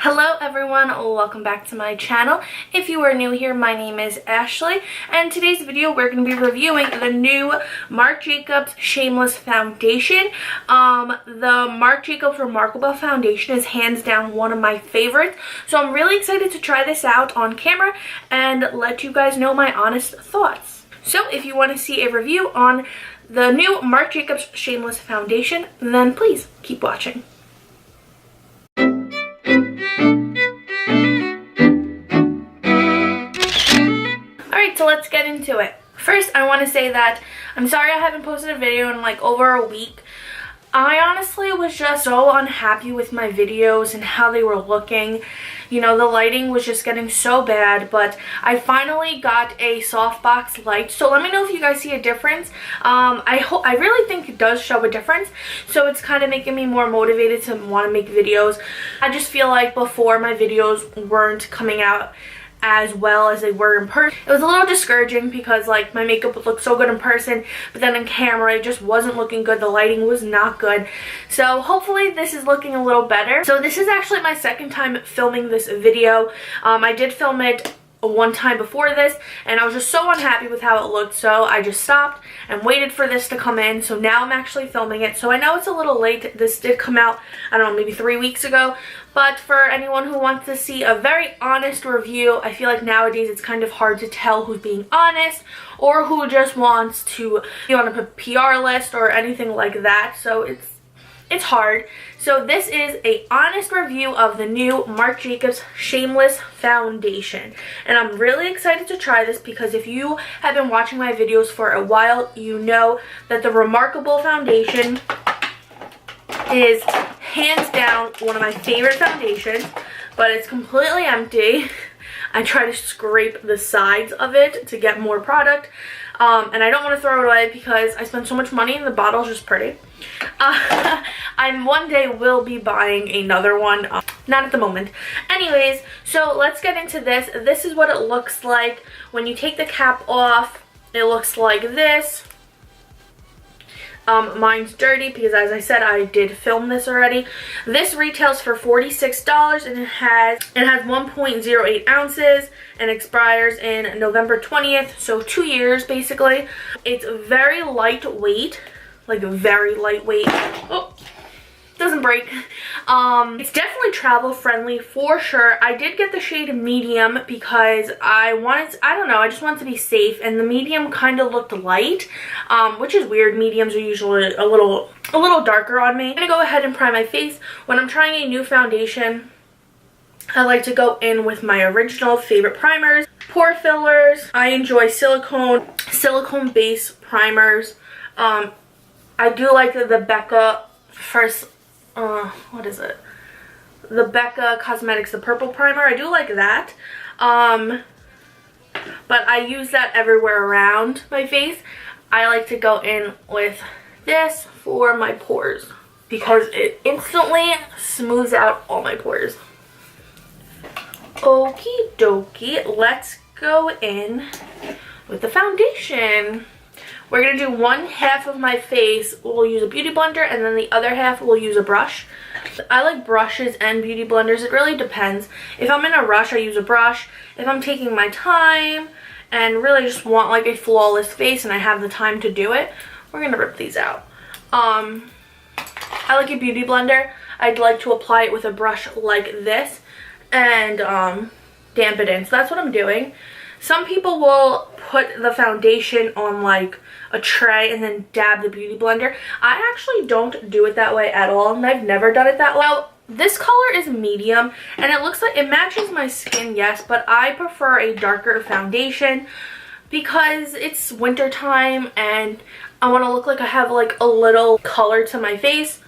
Hello everyone, welcome back to my channel. If you are new here, my name is Ashley, and today's video we're going to be reviewing the new Marc Jacobs Shameless foundation. The Marc Jacobs Remarkable foundation is hands down one of my favorites, so I'm really excited to try this out on camera and let you guys know my honest thoughts. So if you want to see a review on the new Marc Jacobs Shameless foundation, then please keep watching. Alright, so let's get into it. First, I want to say that I'm sorry I haven't posted a video in like over a week. I honestly was just so unhappy with my videos and how they were looking. You know, the lighting was just getting so bad, but I finally got a softbox light. So let me know if you guys see a difference. I really think it does show a difference. So it's kind of making me more motivated to want to make videos. I just feel like before my videos weren't coming out as well as they were in person. It was a little discouraging because like my makeup would look so good in person, but then in camera it just wasn't looking good. The lighting was not good. So hopefully this is looking a little better. So this is actually my second time filming this video. I did film it one time before this and I was just so unhappy with how it looked, so I just stopped and waited for this to come in. So now I'm actually filming it. So I know it's a little late. This did come out, I don't know, maybe 3 weeks ago, but for anyone who wants to see a very honest review, I feel like nowadays it's kind of hard to tell who's being honest or who just wants to be on a PR list or anything like that. So it's hard. So this is a honest review of the new Marc Jacobs Shameless foundation, and I'm really excited to try this because if you have been watching my videos for a while, you know that the Remarkable foundation is hands down one of my favorite foundations, but it's completely empty. I try to scrape the sides of it to get more product, and I don't want to throw it away because I spent so much money and the bottle's just pretty. I one day will be buying another one, not at the moment. Anyways, so let's get into this. This is what it looks like when you take the cap off. It looks like this. Mine's dirty because, as I said, I did film this already. This retails for $46 and it has 1.08 ounces and expires in November 20th, so 2 years basically. It's very lightweight, like very lightweight. Oh, doesn't break. It's definitely travel friendly for sure. I did get the shade medium because I just wanted to be safe, and the medium kind of looked light, which is weird. Mediums are usually a little darker on me. I'm gonna go ahead and prime my face. When I'm trying a new foundation, I like to go in with my original favorite primers, pore fillers. I enjoy silicone base primers. I do like the Becca what is it? The Becca Cosmetics, the purple primer. I do like that. But I use that everywhere around my face. I like to go in with this for my pores because it instantly smooths out all my pores. Okie dokie, let's go in with the foundation. We're going to do one half of my face, we'll use a beauty blender, and then the other half we'll use a brush. I like brushes and beauty blenders. It really depends. If I'm in a rush, I use a brush. If I'm taking my time and really just want like a flawless face and I have the time to do it, we're going to rip these out. I like a beauty blender. I'd like to apply it with a brush like this and damp it in. So that's what I'm doing. Some people will put the foundation on like a tray and then dab the beauty blender. I actually don't do it that way at all, and I've never done it that way. Well, this color is medium and it looks like it matches my skin, yes, but I prefer a darker foundation because it's winter time and I want to look like I have like a little color to my face.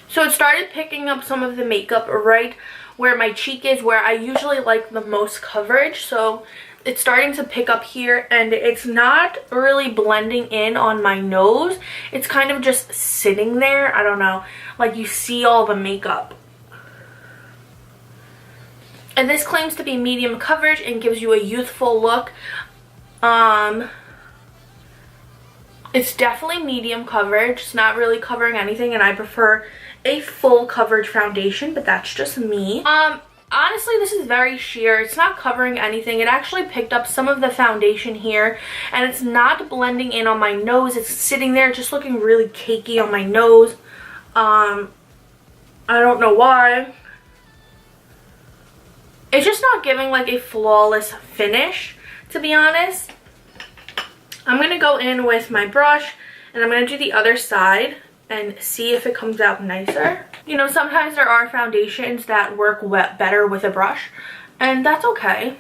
So it started picking up some of the makeup right where my cheek is, where I usually like the most coverage. So it's starting to pick up here, and it's not really blending in on my nose. It's kind of just sitting there. I don't know. Like you see all the makeup. And this claims to be medium coverage and gives you a youthful look. It's definitely medium coverage. It's not really covering anything, and I prefer a full coverage foundation, but that's just me. Honestly, this is very sheer. It's not covering anything. It actually picked up some of the foundation here, and it's not blending in on my nose. It's sitting there just looking really cakey on my nose. I don't know why. It's just not giving like a flawless finish, to be honest. I'm going to go in with my brush, and I'm going to do the other side and see if it comes out nicer. You know, sometimes there are foundations that work better with a brush, and that's okay.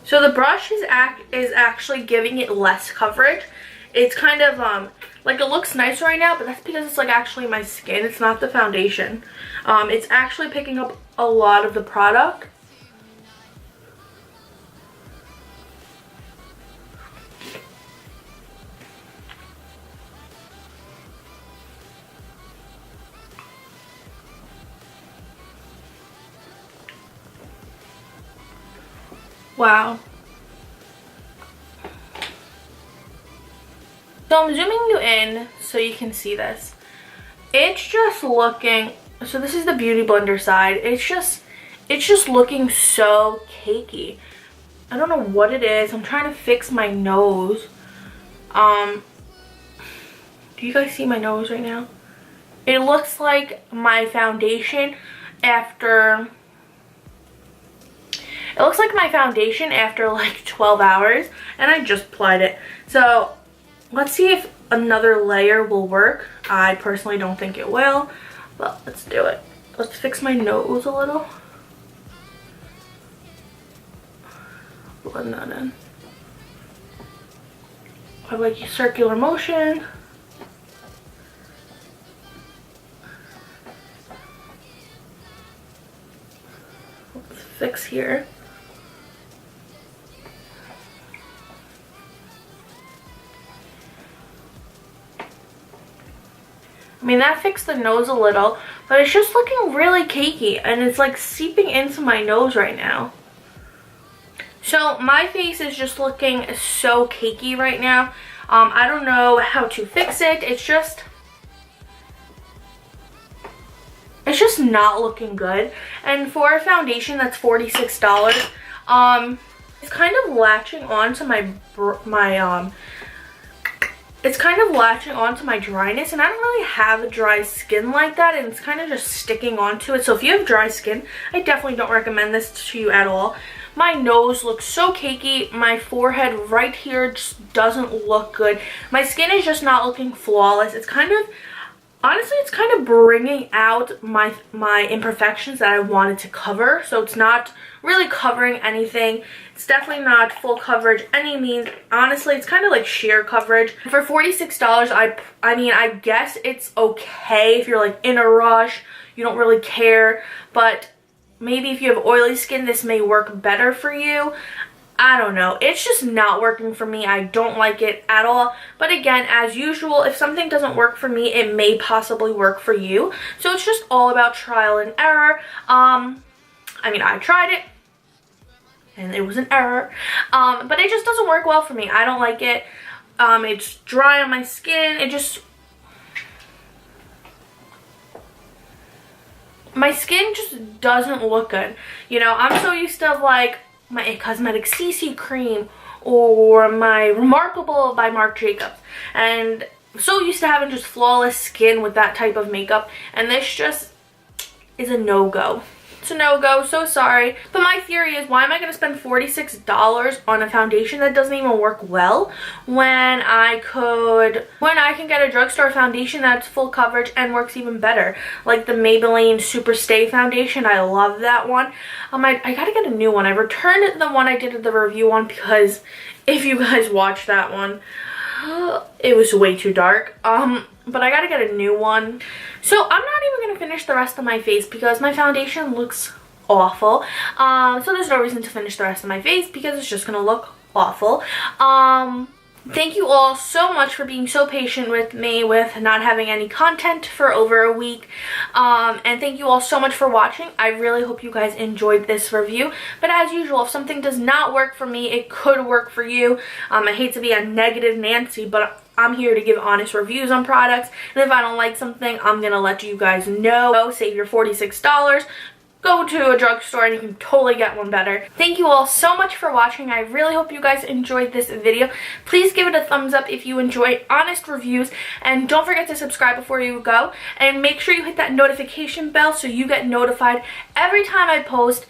So the brush is actually giving it less coverage. It's kind of like, it looks nice right now, but that's because it's like actually my skin. It's not the foundation. It's actually picking up a lot of the product. Wow. So I'm zooming you in so you can see this. It's just looking, so this is the Beauty Blender side. It's just looking so cakey. I don't know what it is. I'm trying to fix my nose. Do you guys see my nose right now? It looks like my foundation after... It looks like my foundation after like 12 hours, and I just applied it. So let's see if another layer will work. I personally don't think it will, but let's do it. Let's fix my nose a little. Blend that in. I like circular motion. Let's fix here. I mean, that fixed the nose a little, but it's just looking really cakey, and it's like seeping into my nose right now. So my face is just looking so cakey right now. I don't know how to fix it. It's just not looking good. And for a foundation that's $46, it's kind of latching onto it's kind of latching onto my dryness, and I don't really have dry skin like that, and it's kind of just sticking onto it. So if you have dry skin, I definitely don't recommend this to you at all. My nose looks so cakey. My forehead right here just doesn't look good. My skin is just not looking flawless. It's kind of, honestly, it's kind of bringing out my imperfections that I wanted to cover. So it's not really covering anything. It's definitely not full coverage any means. Honestly, it's kind of like sheer coverage. For $46, I mean, I guess it's okay if you're like in a rush, you don't really care, but maybe if you have oily skin, this may work better for you. I don't know. It's just not working for me. I don't like it at all. But again, as usual, if something doesn't work for me, it may possibly work for you. So it's just all about trial and error. I mean, I tried it, and it was an error, but it just doesn't work well for me. I don't like it. It's dry on my skin. My skin just doesn't look good. You know, I'm so used to like my Cosmetic CC cream or my Remarkable by Marc Jacobs, and so used to having just flawless skin with that type of makeup, and this just is a no-go. It's a no-go, so sorry. But my theory is, why am I going to spend $46 on a foundation that doesn't even work well when I can get a drugstore foundation that's full coverage and works even better, like the Maybelline Super Stay foundation. I love that one. I gotta get a new one. I returned the one I did the review on, because if you guys watched that one, it was way too dark. But I gotta get a new one. So I'm not even gonna finish the rest of my face because my foundation looks awful. So there's no reason to finish the rest of my face because it's just gonna look awful. Thank you all so much for being so patient with me with not having any content for over a week. And thank you all so much for watching. I really hope you guys enjoyed this review. But as usual, if something does not work for me, it could work for you. I hate to be a negative Nancy, but I'm here to give honest reviews on products. And if I don't like something, I'm going to let you guys know. Save your $46. Go to a drugstore and you can totally get one better. Thank you all so much for watching. I really hope you guys enjoyed this video. Please give it a thumbs up if you enjoy honest reviews. And don't forget to subscribe before you go. And make sure you hit that notification bell so you get notified every time I post.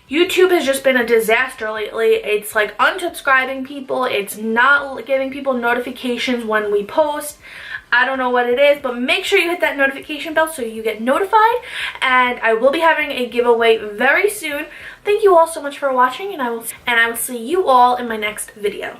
YouTube has just been a disaster lately. It's like unsubscribing people. It's not giving people notifications when we post. I don't know what it is, but make sure you hit that notification bell so you get notified. And I will be having a giveaway very soon. Thank you all so much for watching, and I will see you all in my next video.